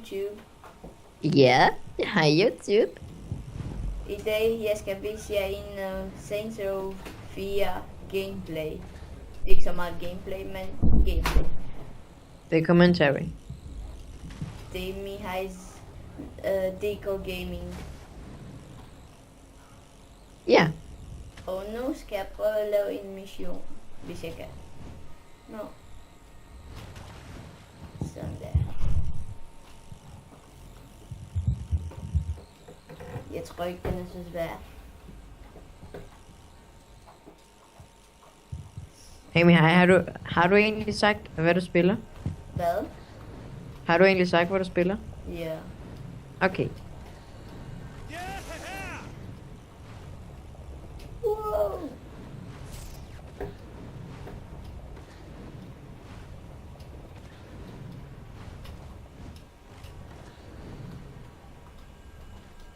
YouTube. Ja, jeg har YouTube. I dag jeg skal vise jer en Saints Row 4 gameplay. Ikke så meget gameplay, men gameplay. Det er commentary. Det er Mihai's DK Gaming. Ja. Og nu skal jeg prøve at lave en mission, hvis jeg kan. Nå. Sådan der. Jeg tror ikke, den er så svær. Hey Mihai, har du egentlig sagt, hvad du spiller? Hvad? Har du egentlig sagt, hvad du spiller? Ja. Okay. Wow.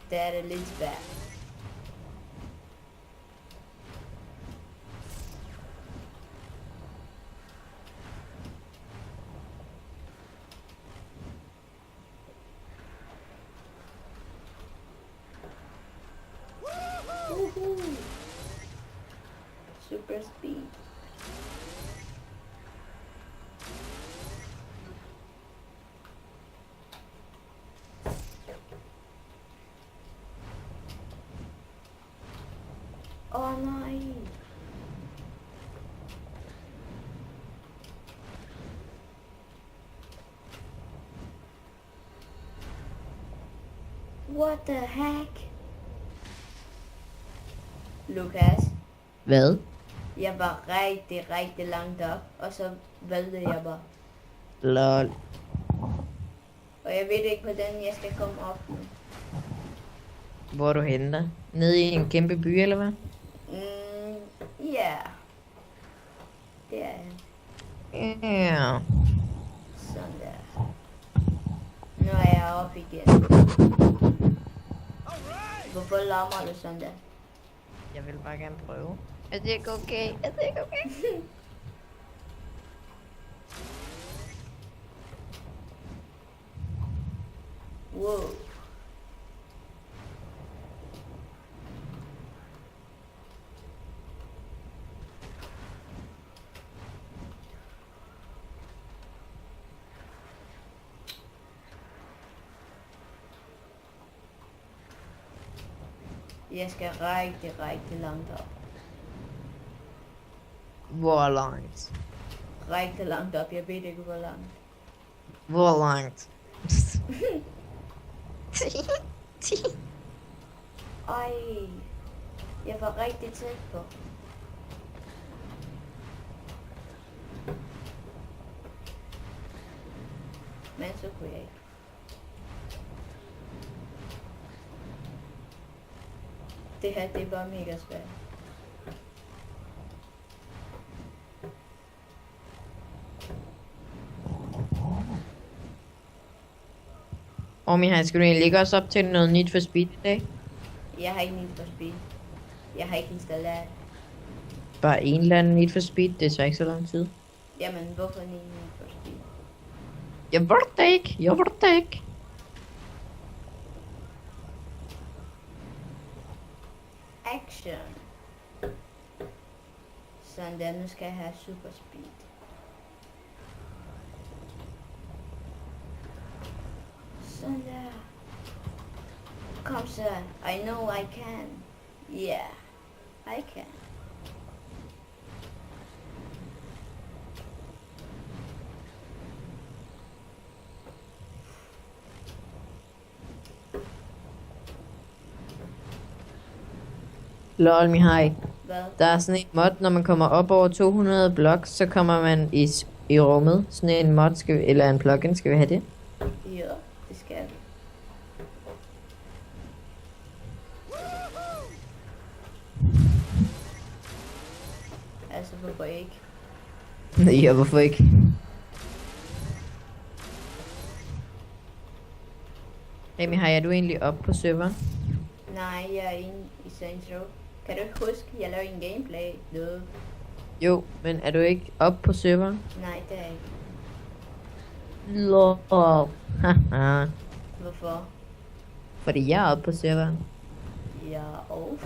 Det er det lidt svært. Super speed. Åh nej. What the heck? Lukas, Hvad? jeg var rigtig langt op, og så valgte jeg bare. Lol. Og jeg ved ikke, hvordan jeg skal komme op nu. Hvor er du henne der? Nede i en kæmpe by, eller hvad? Ja. Det er jeg. Ja. Sådan der. Nu er jeg oppe igen. Hvorfor larmer du sådan der? Jeg vil bare gerne prøve. Er det ikke okay? Er det ikke okay? Wow. Jeg skal rigtig langt op. Hvor langt? Rigtig langt op, jeg ved ikke hvor langt. Hvor langt? Ej, jeg var rigtig tæt på. Men så kunne jeg ikke. Det her, det er bare mega svært. Og Mihai, skal du egentlig ikke også op til noget Need for Speed i dag? Jeg har ikke Need for Speed. Jeg har ikke installeret. Bare en eller anden Need for Speed, det tager ikke så lang tid. Jamen, hvorfor Need for Speed? Jeg ved det ikke, jeg ved det ikke. Action. Sådan der, nu skal jeg have super speed. Sådan der. Kom så. I know I can. Yeah, I can. Lol, Mihai. Hvad? Der er sådan en mod, når man kommer op over 200 blocks, så kommer man i rummet. Sådan en mod, eller en plugin, skal vi have det? Ja, det skal vi. Altså, hvorfor ikke? Ja, hvorfor ikke? Hey Mihai, er du egentlig oppe på serveren? Nej, jeg er inde i Saints Row. Kan du ikke huske, jeg lavede en gameplay? Jo, men er du ikke oppe på serveren? Nej, det er jeg ikke. Lol. Haha. Hvorfor? Fordi jeg er oppe på serveren. Ja, og...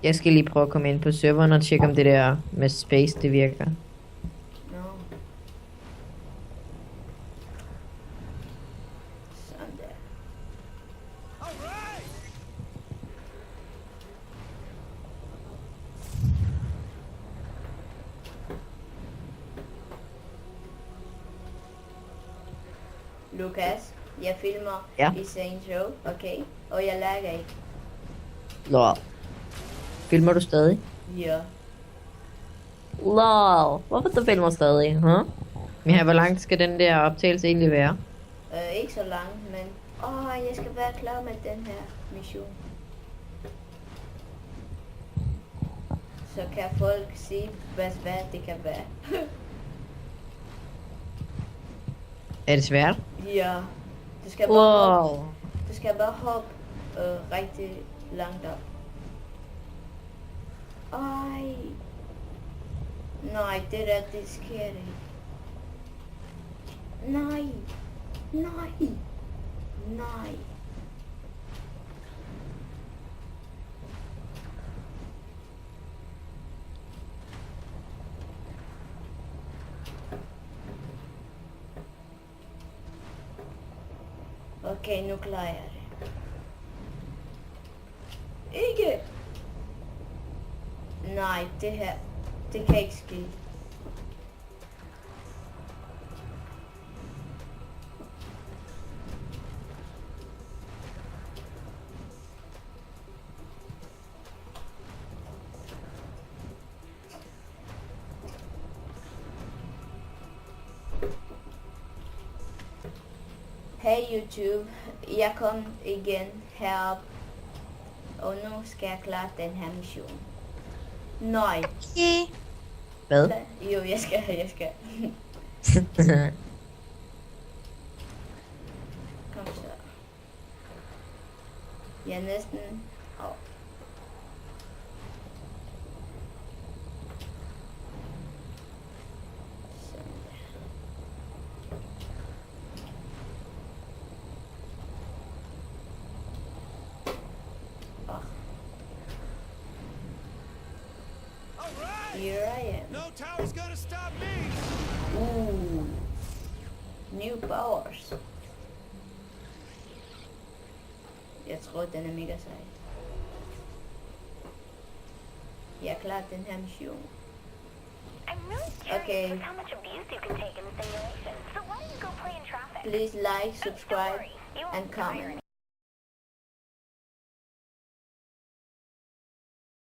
Jeg skal lige prøve at komme ind på serveren og tjekke om det der med space det virker. Nå. Sådan der. Lukas, jeg filmer Ja. i Saints Row, okay? Og jeg lagger ikke. Lol. Filmer du stadig? Ja. Lol. Hvorfor du filmer stadig, huh? Ja, hvor langt skal den der optagelse egentlig være? Ikke så langt, men... jeg skal være klar med den her mission. Så kan folk se, hvad det kan være. Er det svært? Ja. Du skal bare hoppe, Wow. du skal bare hoppe rigtig langt op. Ej. Nej, det der, det sker ikke. Nej. Nej. Nej. Okay, nu klarer jeg det. Ikke! Nej, det her, det kan ikke ske. Hey YouTube, jeg kom igen herop, og nu skal jeg klare den her mission. Nej. Hvad? Jo, jeg skal. Kom så. Jeg er næsten... Sådan der. Here I am. No tower's gonna stop me! Ooh. New powers. Jeg tror, den er mega sej. Jeg er klar den her mission. I'm really curious Okay. with how much abuse you can take in the simulation. So why don't you go play in traffic? Please like, Don't subscribe, worry, you won't and tire comment.